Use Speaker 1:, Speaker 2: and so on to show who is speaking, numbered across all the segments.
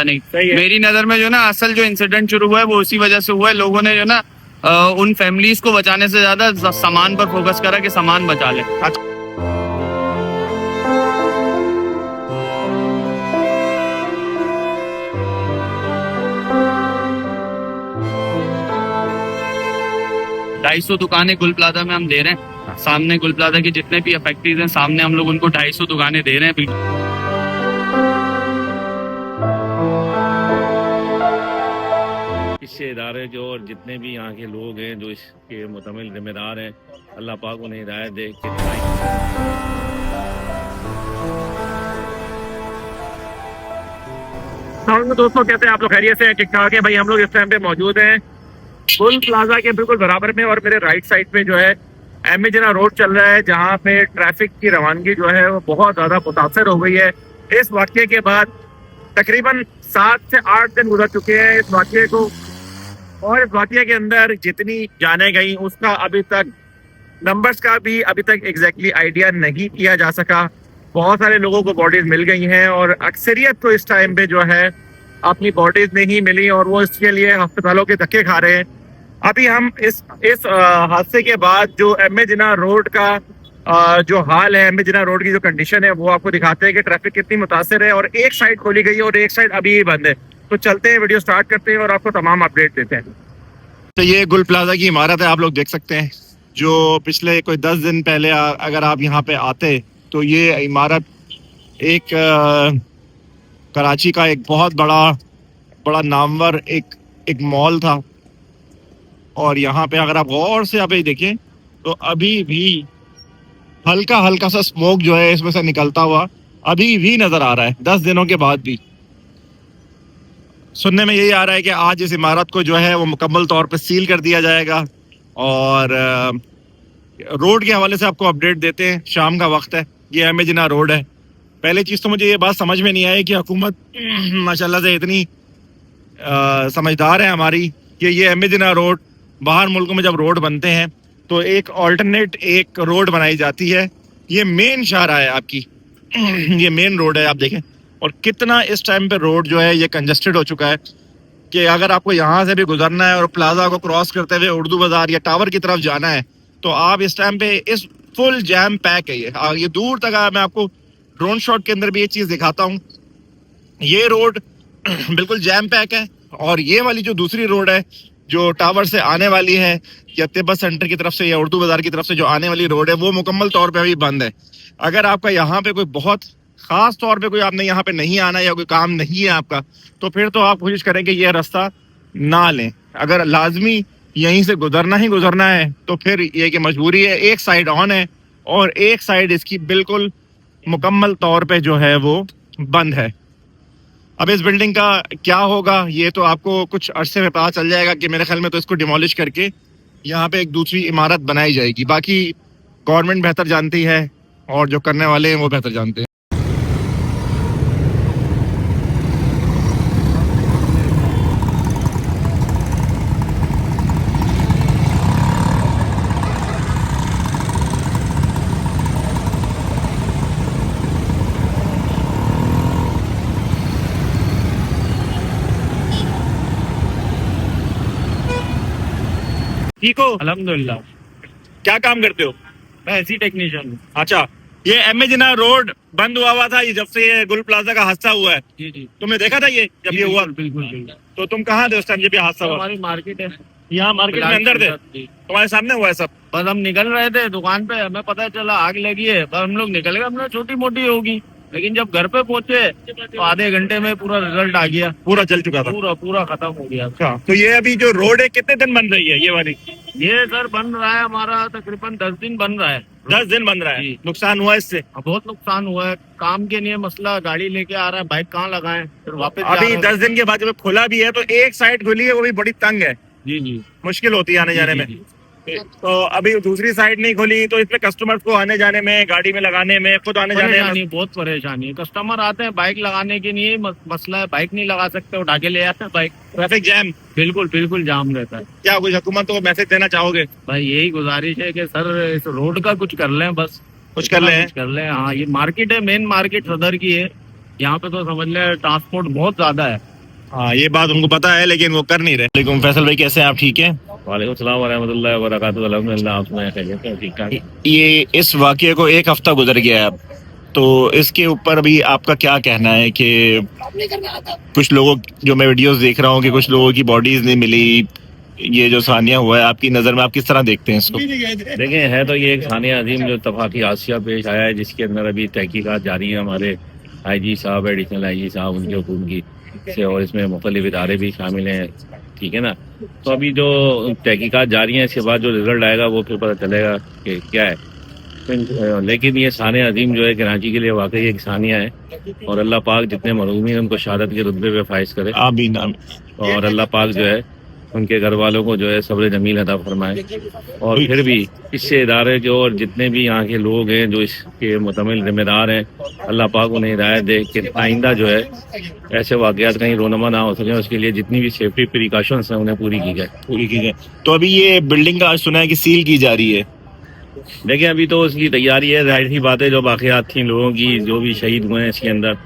Speaker 1: नहीं।
Speaker 2: सही है।
Speaker 1: मेरी नजर में जो ना असल जो इंसिडेंट शुरू हुआ है वो उसी वजह से हुआ है। लोगों ने जो ना उन फैमिलीज को बचाने से ज्यादा सामान पर फोकस करा कि सामान बचा ले। ढाई सौ दुकानें गुल प्लाजा में हम दे रहे हैं। सामने गुल प्लाजा के जितने भी अफेक्टेड हैं सामने हम लोग उनको 250 दुकानें दे रहे हैं।
Speaker 2: इससे इदारे जो और जितने भी यहाँ के लोग हैं जो इसके मुतमिल जिम्मेदार हैं, अल्लाह पाक उन्हें हिदायत दे कि दोस्तों कहते हैं आप लोग खैरियत से ठीक ठाक है भाई। हम लोग इस टाइम पे मौजूद हैं गुल प्लाजा के बिल्कुल बराबर में और मेरे राइट साइड पे जो है एम जना रोड चल रहा है, जहाँ पे ट्रैफिक की रवानगी जो है वो बहुत ज्यादा मुतासर हो गई है। इस वाक़ये के बाद तकरीबन 7 से 8 दिन गुजर चुके हैं इस वाक़ये को, और इस वाक़ये के अंदर जितनी जाने गई उसका अभी तक नंबर्स का भी अभी तक एग्जैक्टली आइडिया नहीं किया जा सका। बहुत सारे लोगों को बॉडीज मिल गई हैं और अक्सरियत तो इस टाइम पे जो है अपनी बॉडीज नहीं मिली और वो इसके लिए अस्पतालों के धक्के खा रहे हैं। अभी हम इस हादसे के बाद जो एम जना रोड का जो हाल है, एम जना रोड की जो कंडीशन है वो आपको दिखाते हैं कि ट्रैफिक कितनी मुतासर है। और एक साइड खोली गई है और एक साइड अभी ही बंद है। तो चलते हैं, वीडियो स्टार्ट करते हैं और आपको तमाम अपडेट देते हैं।
Speaker 3: तो ये गुल प्लाजा की इमारत है, आप लोग देख सकते हैं। जो पिछले कोई 10 दिन पहले अगर आप यहाँ पे आते तो ये इमारत एक कराची का एक बहुत बड़ा नामवर एक मॉल था। और यहाँ पे अगर आप गौर से आप देखें तो अभी भी हल्का सा स्मोक जो है इसमें से निकलता हुआ अभी भी नजर आ रहा है 10 दिनों के बाद भी। सुनने में यही आ रहा है कि आज इस इमारत को जो है वो मुकम्मल तौर पे सील कर दिया जाएगा। और रोड के हवाले से आपको अपडेट देते हैं। शाम का वक्त है, ये एम जना रोड है। पहले चीज़ तो मुझे ये बात समझ में नहीं आई कि हुकूमत माशाल्लाह से इतनी समझदार है हमारी कि ये एम जना रोड, बाहर मुल्कों में जब रोड बनते हैं तो एक ऑल्टरनेट एक रोड बनाई जाती है। ये मेन शाहराह है आपकी, ये मेन रोड है, आप देखें। और कितना इस टाइम पे रोड जो है ये कंजस्टेड हो चुका है कि अगर आपको यहाँ से भी गुजरना है और प्लाजा को क्रॉस करते हुए उर्दू बाजार या टावर की तरफ जाना है तो आप इस टाइम पे इस फुल जैम पैक है ये दूर तक। मैं आपको ड्रोन शॉट के अंदर भी ये चीज़ दिखाता हूँ। ये रोड बिल्कुल जैम पैक है। और ये वाली जो दूसरी रोड है जो टावर से आने वाली है या तिब्बत सेंटर की तरफ से या उर्दू बाजार की तरफ से जो आने वाली रोड है वो मुकम्मल तौर पे अभी बंद है। अगर आपका यहाँ पे कोई बहुत खास तौर पे कोई आपने यहाँ पे नहीं आना या कोई काम नहीं है आपका तो फिर तो आप कोशिश करें कि यह रास्ता ना लें। अगर लाजमी यहीं से गुजरना ही गुजरना है तो फिर ये कि मजबूरी है, एक साइड ऑन है और एक साइड इसकी बिल्कुल मुकम्मल तौर पे जो है वो बंद है। अब इस बिल्डिंग का क्या होगा ये तो आपको कुछ अरसे में पता चल जाएगा कि मेरे ख्याल में तो इसको डिमोलिश करके यहाँ पे एक दूसरी इमारत बनाई जाएगी। बाकी गवर्नमेंट बेहतर जानती है और जो करने वाले हैं वो बेहतर जानते हैं। ठीक हो?
Speaker 1: अल्हम्दुलिल्लाह।
Speaker 3: क्या काम करते हो?
Speaker 1: मैं ऐसी टेक्नीशियन हूँ।
Speaker 3: अच्छा, ये एम जना रोड बंद हुआ था ये जब से ये गुल प्लाजा का हादसा हुआ है।
Speaker 1: जी जी,
Speaker 3: तुमने देखा था ये जब ये हुआ?
Speaker 1: बिल्कुल।
Speaker 3: तो तुम कहाँ थे उस टाइम जब ये हादसा हुआ?
Speaker 1: हमारी मार्केट है,
Speaker 3: यहाँ मार्केट में अंदर थे? तुम्हारे सामने हुआ है सब?
Speaker 1: बस हम निकल रहे थे दुकान पे, हमें पता चला आग लगी है, पर हम लोग निकल गए। हमने छोटी मोटी होगी, लेकिन जब घर पे पहुंचे तो आधे घंटे में पूरा रिजल्ट आ गया,
Speaker 3: पूरा जल चुका था।
Speaker 1: पूरा खत्म हो गया।
Speaker 3: अच्छा, तो ये अभी जो रोड है कितने दिन बन रही है ये वाली?
Speaker 1: ये सर बन रहा है हमारा तकरीबन 10 दिन बन रहा है।
Speaker 3: 10 दिन बन रहा है। नुकसान हुआ इससे?
Speaker 1: बहुत नुकसान हुआ है। काम के लिए मसला, गाड़ी लेके आ रहा है, बाइक कहाँ लगाएं, फिर वापस
Speaker 3: अभी 10 दिन के बाद जब खुला भी है तो एक साइड खुली है वो भी बड़ी तंग है।
Speaker 1: जी,
Speaker 3: मुश्किल होती है आने जाने में। तो अभी दूसरी साइड नहीं खुली तो इसमें कस्टमर्स को आने जाने में, गाड़ी में लगाने में, खुद आने जाने में
Speaker 1: बहुत परेशानी है। कस्टमर आते हैं बाइक लगाने के लिए, मसला है बाइक नहीं लगा सकते, उठा के ले आते हैं बाइक।
Speaker 3: ट्रैफिक जैम
Speaker 1: बिल्कुल जाम रहता है।
Speaker 3: क्या कुछ हुकूमत को मैसेज देना चाहोगे?
Speaker 1: भाई यही गुजारिश है कि सर इस रोड का कुछ कर लें, बस
Speaker 3: कुछ कर लें।
Speaker 1: हाँ, ये मार्केट है, मेन मार्केट सदर की है। यहाँ पे तो समझ लें ट्रांसपोर्ट बहुत ज्यादा है।
Speaker 3: हाँ ये बात उनको पता है लेकिन वो कर नहीं रहे। लेकिन फैसल भाई कैसे हैं आप, ठीक हैं?
Speaker 1: वालेकुम सलाम वरहमतुल्लाहि वबरकातुहू। अल्हम्दुलिल्लाह, आप सुनाएं खैरियत है? ठीक ठाक।
Speaker 3: ये इस वाकये को एक हफ्ता गुजर गया है अब, तो इसके ऊपर अभी आपका क्या कहना है कि कुछ लोगों, जो मैं वीडियोस देख रहा हूँ कि कुछ लोगों की बॉडीज नहीं मिली, ये जो सानिया हुआ है आपकी नज़र में आप किस तरह देखते हैं इसको?
Speaker 1: देखें, है तो ये एक सानिया अजीम जो इत्तफाकी हादसा पेश आया है, जिसके अंदर अभी तहकीकात जारी है। हमारे IG साहब, एडिशनल IG साहब, उनके हुकूम की से, और इसमें मुख्तलिफ इदारे भी शामिल हैं, ठीक है ना। तो अभी जो तहकीकात जारी हैं, इसके बाद जो रिजल्ट आएगा वो फिर पता चलेगा कि क्या है। लेकिन ये सानिया अजीम जो है कराची के लिए वाकई एक सानिया है, और अल्लाह पाक जितने महरूमी हैं उनको शहादत के रुतबे पे फाइज करे।
Speaker 3: आमीन आमीन।
Speaker 1: और अल्लाह पाक जो है उनके घर वालों को जो है सब्र जमील अता फरमाए। और फिर भी इससे इदारे के और जितने भी यहाँ के लोग हैं जो इसके मुतमिल जिम्मेदार हैं, अल्लाह पाक उन्हें हिदायत दे कि आइंदा जो है ऐसे वाक़यात कहीं रोनमा ना हो सके, उसके लिए जितनी भी सेफ्टी प्रिकॉशंस हैं उन्हें पूरी की जाए।
Speaker 3: तो अभी ये बिल्डिंग का आज सुना है कि सील की जा रही है।
Speaker 1: देखिए, अभी तो उसकी तैयारी है। जाहिर सी बात है, जो बाक़ियात थी लोगों की, जो भी शहीद हुए हैं इसके अंदर,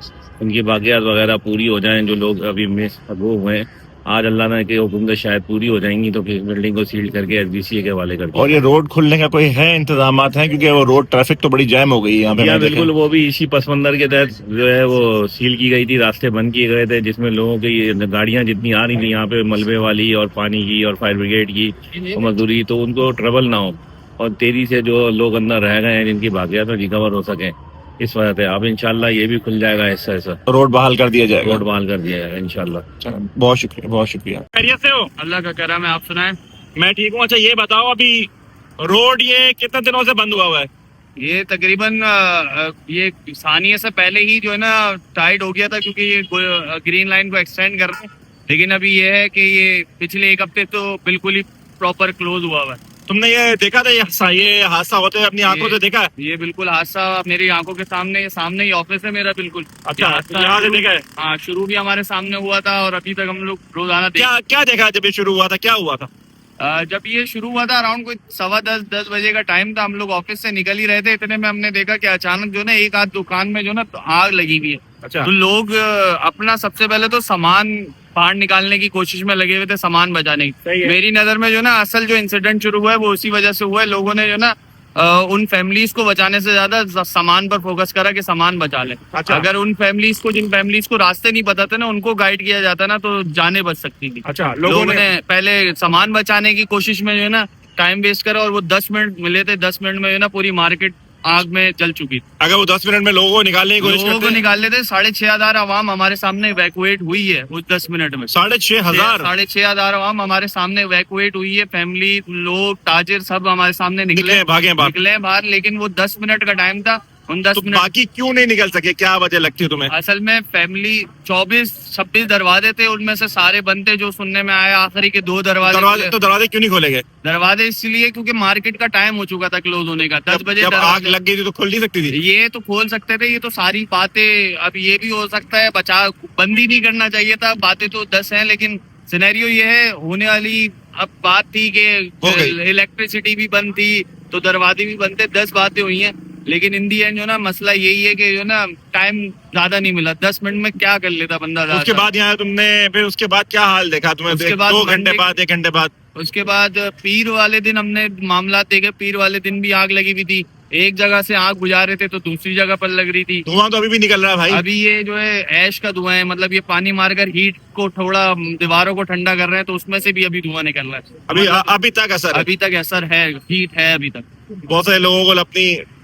Speaker 1: उनकी बाक़ियात वगैरह पूरी हो जाएं। जो लोग अभी मिस वो हुए हैं, आज अल्लाह ने के हुक्म से शायद पूरी हो जाएंगी, तो फिर बिल्डिंग को सील करके SBCA के हवाले कर दिया।
Speaker 3: और ये रोड खुलने का कोई है इंतजामात हैं, क्योंकि वो रोड ट्रैफिक तो बड़ी जैम हो गई है यहाँ पे।
Speaker 1: बिल्कुल, वो भी इसी पस मंजर के तहत जो है वो सील की गई थी, रास्ते बंद किए गए थे, जिसमें लोगों की गाड़ियां जितनी आ रही थी यहाँ पे, मलबे वाली और पानी की और फायर ब्रिगेड की मजदूरी, तो उनको ट्रबल ना हो और तेजी से जो लोग अंदर रह गए हैं जिनकी बाकियात में रिकवर हो सके, इस वजह से अब इंशाल्लाह ये भी खुल जाएगा। ऐसा ऐसा
Speaker 3: रोड बहाल कर दिया जाएगा।
Speaker 1: रोड बहाल कर दिया जाएगा इंशाल्लाह।
Speaker 3: बहुत शुक्रिया, बहुत शुक्रिया। खैरियत से हो?
Speaker 1: अल्लाह का करम है, आप सुनाएं।
Speaker 3: मैं ठीक हूँ। अच्छा ये बताओ, अभी रोड ये कितने दिनों से बंद हुआ है?
Speaker 1: ये तकरीबन ये सानिया से पहले ही जो है ना टाइट हो गया था, क्योंकि ये ग्रीन लाइन को एक्सटेंड कर रहे हैं। लेकिन अभी ये है कि ये पिछले एक हफ्ते तो बिल्कुल ही प्रॉपर क्लोज हुआ है।
Speaker 3: तुमने ये देखा था, ये हादसा होते हुए अपनी आंखों से देखा है?
Speaker 1: ये बिल्कुल हादसा मेरी आंखों के सामने ही ऑफिस है मेरा, बिल्कुल।
Speaker 3: अच्छा, यहाँ से देखा है?
Speaker 1: हाँ, शुरू भी हमारे सामने हुआ था और अभी तक हम लोग रोजाना
Speaker 3: क्या देखा जब ये शुरू हुआ था? क्या हुआ था?
Speaker 1: जब ये शुरू हुआ था अराउंड कोई 10:15 बजे का टाइम था। हम लोग ऑफिस से निकल ही रहे थे, इतने में हमने देखा कि अचानक जो ना एक आध दुकान में जो ना आग लगी हुई है।
Speaker 3: अच्छा।
Speaker 1: तो लोग अपना सबसे पहले तो सामान बाहर निकालने की कोशिश में लगे हुए थे, सामान बचाने की। मेरी नजर में जो ना असल जो इंसिडेंट शुरू हुआ है वो उसी वजह से हुआ है। लोगों ने जो ना उन फैमिलीज को बचाने से ज्यादा सामान पर फोकस करा कि सामान बचा ले।
Speaker 3: अच्छा।
Speaker 1: अगर उन फैमिलीज को, जिन फैमिलीज को रास्ते नहीं पता थे ना, उनको गाइड किया जाता ना, तो जाने बच सकती थी।
Speaker 3: अच्छा,
Speaker 1: लोगों ने पहले सामान बचाने की कोशिश में जो है ना टाइम वेस्ट करा, और वो 10 मिनट मिले थे, 10 मिनट में जो है ना पूरी मार्केट आग में जल चुकी थी।
Speaker 3: अगर वो 10 मिनट में लोगों को निकालने की कोशिश
Speaker 1: लोगों को निकाल लेते, 6,500 आवाम हमारे सामने इवैक्यूएट हुई है उस 10 मिनट में। 6,500 आवाम हमारे सामने इवैक्यूएट हुई है। फैमिली, लोग, ताजिर सब हमारे सामने निकले बाहर। लेकिन वो 10 मिनट का टाइम था, उन 10 मिनट
Speaker 3: बाकी क्यों नहीं निकल सके? क्या वजह लगती है तुम्हें?
Speaker 1: असल में फैमिली 24-26 दरवाजे थे, उनमें से सारे बंद थे। जो सुनने में आया आखिरी के 2 दरवाजे।
Speaker 3: तो दरवाजे क्यों नहीं खोले गए?
Speaker 1: दरवाजे इसलिए क्योंकि मार्केट का टाइम हो चुका था क्लोज होने का। 10 बजे
Speaker 3: आग लग गई थी तो खोल नहीं सकती थी?
Speaker 1: ये तो खोल सकते थे। ये तो सारी बातें, अब ये भी हो सकता है बचाव बंद ही नहीं करना चाहिए था। बातें तो 10 हैं, लेकिन सिनेरियो ये है, होने वाली अब बात थी कि इलेक्ट्रिसिटी भी बंद थी तो दरवाजे भी बंद थे। 10 बातें हुई हैं, लेकिन इन दी एंड जो ना मसला यही है कि जो ना टाइम ज्यादा नहीं मिला। 10 मिनट में क्या कर लेता बंदा।
Speaker 3: उसके बाद यहाँ तुमने फिर उसके बाद क्या हाल देखा तुम्हें?
Speaker 1: उसके बाद
Speaker 3: 2 घंटे बाद, 1 घंटे बाद? उसके
Speaker 1: बाद पीर वाले दिन हमने मामला देखे। पीर वाले दिन भी आग लगी हुई थी। एक जगह से आग बुझा रहे थे तो दूसरी जगह पर लग रही थी।
Speaker 3: धुआं तो अभी भी निकल रहा है भाई।
Speaker 1: अभी ये जो है ऐश का धुआं है, मतलब ये पानी मारकर हीट को थोड़ा दीवारों को ठंडा कर रहे हैं, तो उसमें से भी अभी धुआं निकल रहा है।
Speaker 3: अभी तक असर
Speaker 1: है, हीट है अभी तक।
Speaker 3: बहुत सारे लोगों को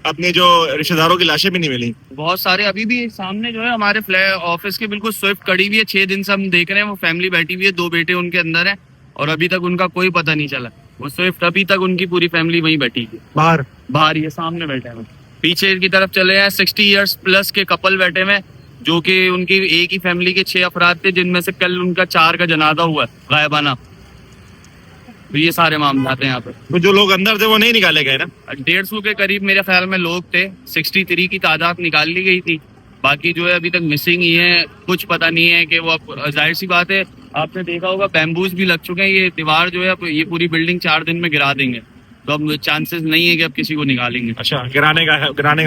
Speaker 3: अपनी जो रिश्तेदारों की लाशें भी नहीं मिली।
Speaker 1: बहुत सारे अभी भी सामने जो है हमारे ऑफिस के बिल्कुल स्विफ्ट खड़ी हुई है। 6 दिन से हम देख रहे हैं, वो फैमिली बैठी हुई है, 2 बेटे उनके अंदर है, और अभी तक उनका कोई पता नहीं चला। वो स्विफ्ट अभी तक उनकी पूरी फैमिली वहीं बैठी है, बाहर ये सामने बैठे हैं। पीछे की तरफ चले हैं 60 इयर्स प्लस के कपल बैठे हुए, जो कि उनकी एक ही फैमिली के 6 अफराद थे, जिनमें से कल उनका 4 का जनाजा हुआ गायबाना। तो ये सारे मामला थे यहाँ पे।
Speaker 3: तो जो लोग अंदर थे वो नहीं निकाले गए ना?
Speaker 1: 150 के करीब मेरे ख्याल में लोग थे। 63 की तादाद निकाल ली गई थी। बाकी जो है अभी तक मिसिंग ही है, कुछ पता नहीं है कि वो। जाहिर सी बात है, आपने देखा होगा बैम्बूज भी लग चुके हैं। ये दीवार जो है ये पूरी बिल्डिंग 4 दिन में गिरा देंगे, तो अब चांसेस नहीं है कि अब किसी को निकालेंगे।
Speaker 3: अच्छा, गिराने का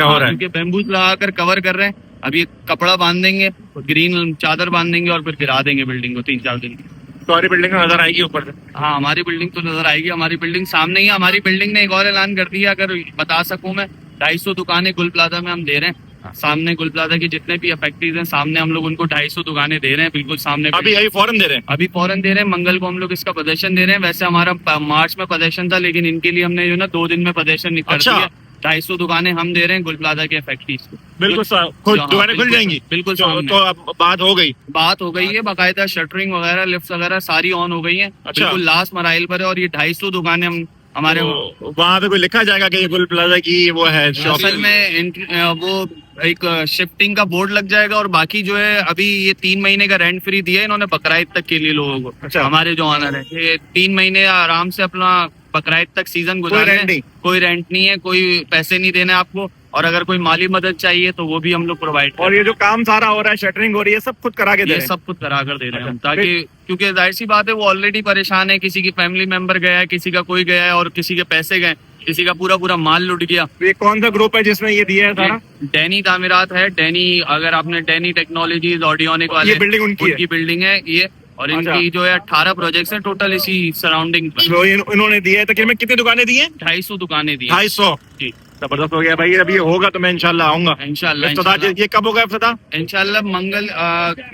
Speaker 3: हो रहा है,
Speaker 1: क्योंकि बैम्बूज लगाकर कवर कर रहे हैं। अभी कपड़ा बांध देंगे, ग्रीन चादर बांध देंगे और फिर गिरा देंगे बिल्डिंग को 3-4 दिन।
Speaker 2: सारी बिल्डिंग नजर आएगी ऊपर से।
Speaker 1: हाँ, हमारी बिल्डिंग तो नजर आएगी, हमारी बिल्डिंग सामने ही है। हमारी बिल्डिंग ने एक और ऐलान कर दिया, अगर बता सकूं मैं, 250 दुकानें गुल प्लाजा में हम दे रहे हैं। सामने गुल प्लाजा की जितने भी फैक्ट्रीज हैं सामने, हम लोग उनको 250 दुकानें दे रहे हैं, बिल्कुल सामने।
Speaker 3: अभी अभी फौरन दे रहे हैं?
Speaker 1: अभी फौरन दे रहे हैं, मंगल को हम लोग इसका प्रदर्शन दे रहे हैं। वैसे हमारा मार्च में प्रदर्शन था, लेकिन इनके लिए हमने जो ना 2 दिन में प्रदर्शन कर
Speaker 3: अच्छा।
Speaker 1: दिया। 250 दुकानें हम दे रहे हैं गुल प्लाजा के फैक्ट्रीज को।
Speaker 3: बिल्कुल
Speaker 1: हाँ,
Speaker 3: दुकानें खुल जाएंगी?
Speaker 1: बिल्कुल
Speaker 3: तो
Speaker 1: सामने।
Speaker 3: अब बात हो गई?
Speaker 1: बात हो गई है, बाकायदा शटरिंग वगैरह, लिफ्ट वगैरह सारी ऑन हो गई है।
Speaker 3: अच्छा।
Speaker 1: बिल्कुल लास्ट मराइल पर है, और ये 250 दुकानें हम हमारे
Speaker 3: तो वहाँ पे कोई लिखा जाएगा कि ये गुल प्लाजा की वो है शॉप?
Speaker 1: असल में वो एक शिफ्टिंग का बोर्ड लग जाएगा, और बाकी जो है अभी ये 3 महीने का रेंट फ्री दिया है इन्होंने बकराईद तक के लिए लोगों को।
Speaker 3: अच्छा।
Speaker 1: हमारे जो ऑनर है, ये 3 महीने आराम से अपना बकराईद तक सीजन गुजारे।
Speaker 3: रेंट नहीं?
Speaker 1: कोई रेंट नहीं है, कोई पैसे नहीं देने आपको, और अगर कोई माली मदद चाहिए तो वो भी हम लोग प्रोवाइड
Speaker 3: और ये जो काम सारा हो रहा है, शटरिंग हो रही है, सब खुद करा के दे
Speaker 1: ये
Speaker 3: रहे हैं?
Speaker 1: सब कुछ करा कर दे रहे हैं हम,
Speaker 3: अच्छा।
Speaker 1: ताकि, क्योंकि जाहिर सी बात है वो ऑलरेडी परेशान है, किसी की फैमिली मेंबर गया है, किसी का कोई गया है, और किसी के पैसे गए, किसी का पूरा पूरा माल लुट गया।
Speaker 3: तो ये कौन सा ग्रुप है जिसने ये दिया है सारा?
Speaker 1: डैनी तामीरात है, डैनी, अगर आपने डैनी टेक्नोलॉजीज ऑडियोनिक वाले,
Speaker 3: ये बिल्डिंग उनकी
Speaker 1: बिल्डिंग है ये, और
Speaker 3: अच्छा।
Speaker 1: इनकी जो है 18 प्रोजेक्ट्स हैं टोटल इसी सराउंडिंग पर।
Speaker 3: तो इन्होंने दिया है, तो कितनी दुकानें दी हैं?
Speaker 1: 250 दुकानें दी
Speaker 3: 250?
Speaker 1: जी।
Speaker 3: जबरदस्त हो गया भाई। अभी ये होगा तो मैं इंशाल्लाह आऊंगा।
Speaker 1: इंशाल्लाह।
Speaker 3: ये कब होगा इफ्तिताह?
Speaker 1: इंशाल्लाह मंगल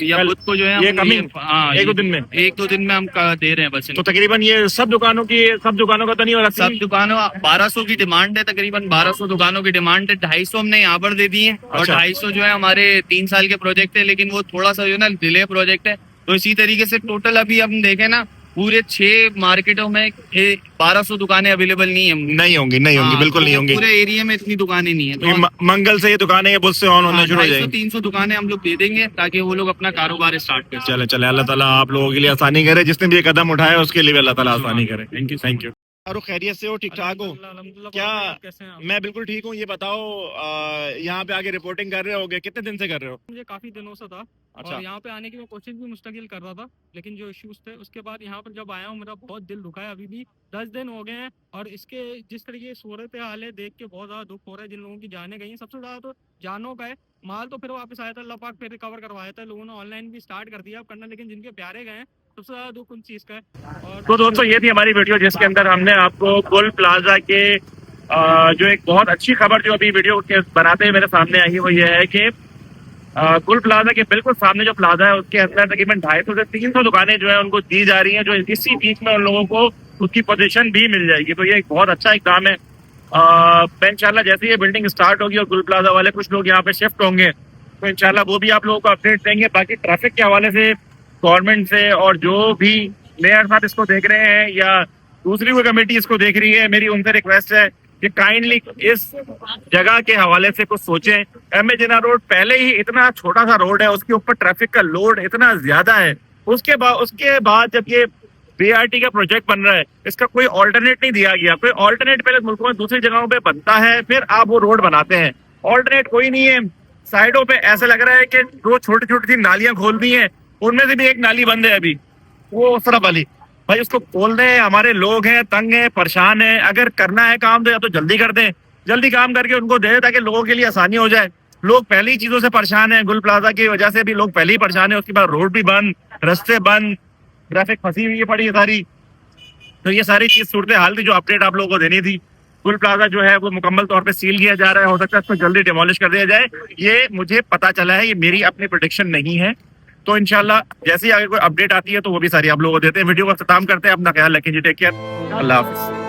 Speaker 1: या
Speaker 3: कल?
Speaker 1: बुध को जो है
Speaker 3: ये
Speaker 1: हम
Speaker 3: coming?
Speaker 1: हाँ,
Speaker 3: 1-2 दिन में?
Speaker 1: 1-2 दिन में हम दे रहे हैं बस।
Speaker 3: तो तकरीबन ये सब दुकानों का तो नहीं हो रहा?
Speaker 1: सब दुकानों 1200 की डिमांड है, तकरीबन 1200 दुकानों की डिमांड है। 250 हमने यहाँ पर दे दी है, और
Speaker 3: अच्छा।
Speaker 1: 250 जो है हमारे 3 साल के प्रोजेक्ट है, लेकिन वो थोड़ा सा जो है ना डिले प्रोजेक्ट है। तो इसी तरीके से टोटल अभी हम देखें ना, पूरे 6 मार्केटों में 1200 दुकानें अवेलेबल नहीं है।
Speaker 3: नहीं होंगी
Speaker 1: हाँ,
Speaker 3: बिल्कुल नहीं होंगी।
Speaker 1: पूरे एरिया में इतनी दुकानें नहीं है।
Speaker 3: तो मंगल से ये दुकानें ये बुध से ऑन होने शुरू हो जाएंगी।
Speaker 1: 250-300 दुकानें हम लोग दे देंगे, ताकि वो लोग अपना कारोबार स्टार्ट कर सकें।
Speaker 3: चले अल्लाह ताला आप लोगों के लिए आसानी करे, जिसने भी ये कदम उठाया उसके लिए भी अल्लाह ताला आसानी करे। Thank you. और खैरियत से हो? ठीक ठाक हो? क्या? मैं बिल्कुल ठीक हूँ। ये बताओ, यहाँ पे आके रिपोर्टिंग कर रहे होगे, कितने दिन से कर रहे हो?
Speaker 4: मुझे काफी दिनों से था।
Speaker 3: अच्छा।
Speaker 4: और यहाँ पे आने की मैं कोशिश भी मुस्तकिल कर रहा था, लेकिन जो इश्यूज थे उसके बाद यहाँ पर जब आया हूँ मेरा बहुत दिल दुखा है। अभी भी 10 दिन हो गए हैं, और इसके जिस तरीके सूरत हाल है देख के बहुत ज्यादा दुख हो रहा है। जिन लोगों की जाने गई हैं, सबसे ज्यादा तो जानों का है। माल तो फिर वापस आया था, अल्लाह पाक फिर रिकवर करवाया था, लोगों ने ऑनलाइन भी स्टार्ट कर दिया अब करना, लेकिन जिनके प्यारे गए हैं सबसे ज्यादा दुख उन चीज का है। और
Speaker 2: तो दोस्तों ये थी हमारी वीडियो, जिसके अंदर हमने आपको गुल प्लाजा के जो एक बहुत अच्छी खबर जो अभी वीडियो के बनाते हुए मेरे सामने आई है, वो ये है कि गुल प्लाजा के बिल्कुल सामने जो प्लाजा है उसके अंदर तकरीबन 250 से 300 दुकानें जो है उनको दी जा रही हैं, जो इसी बीच में उन लोगों को उसकी पोजीशन भी मिल जाएगी। तो ये एक बहुत अच्छा इकदाम है। मैं इंशाल्लाह जैसे ही ये बिल्डिंग स्टार्ट होगी और गुल प्लाजा वाले कुछ लोग यहाँ पे शिफ्ट होंगे, तो इंशाल्लाह वो भी आप लोगों को अपडेट देंगे। बाकी ट्रैफिक के हवाले से गवर्नमेंट से, और जो भी मेयर साहब इसको देख रहे हैं या दूसरी कोई कमेटी इसको देख रही है, मेरी उनसे रिक्वेस्ट है कि काइंडली इस जगह के हवाले से कुछ सोचें। एम ए जिन्ना रोड पहले ही इतना छोटा सा रोड है, उसके ऊपर ट्रैफिक का लोड इतना ज्यादा है। उसके बाद जब ये बीआरटी का प्रोजेक्ट बन रहा है, इसका कोई ऑल्टरनेट नहीं दिया गया। कोई ऑल्टरनेट पहले मुल्कों में दूसरी जगहों पे बनता है, फिर आप वो रोड बनाते हैं। ऑल्टरनेट कोई नहीं है। साइडों पे ऐसा लग रहा है कि दो छोटी छोटी सी नालियां खोल दी हैं, उनमें से भी एक नाली बंद है अभी, वो उस तरफ वाली। भाई उसको खोल दें, हमारे लोग हैं, तंग हैं, परेशान हैं। अगर करना है काम तो या तो जल्दी कर दें, जल्दी काम करके उनको दे दें ताकि लोगों के लिए आसानी हो जाए। लोग पहली चीजों से परेशान हैं, गुल प्लाजा की वजह से भी लोग पहले ही परेशान है। उसके बाद रोड भी बंद, रास्ते बंद, ट्रैफिक फंसी हुई पड़ी है सारी। तो ये सारी चीज सूरत हाल थी जो अपडेट आप लोगों को देनी थी। गुल प्लाजा जो है वो मुकम्मल तौर पे सील किया जा रहा है, हो सकता है इसको जल्दी डिमोलिश कर दिया जाए। ये मुझे पता चला है, ये मेरी अपनी प्रेडिक्शन नहीं है। तो इंशाल्लाह जैसे ही अगर कोई अपडेट आती है तो वो भी सारी आप लोगों को देते हैं। वीडियो का इख्तिताम करते हैं। अपना ख्याल रखें जी, टेक केयर, अल्लाह हाफिज।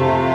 Speaker 2: है।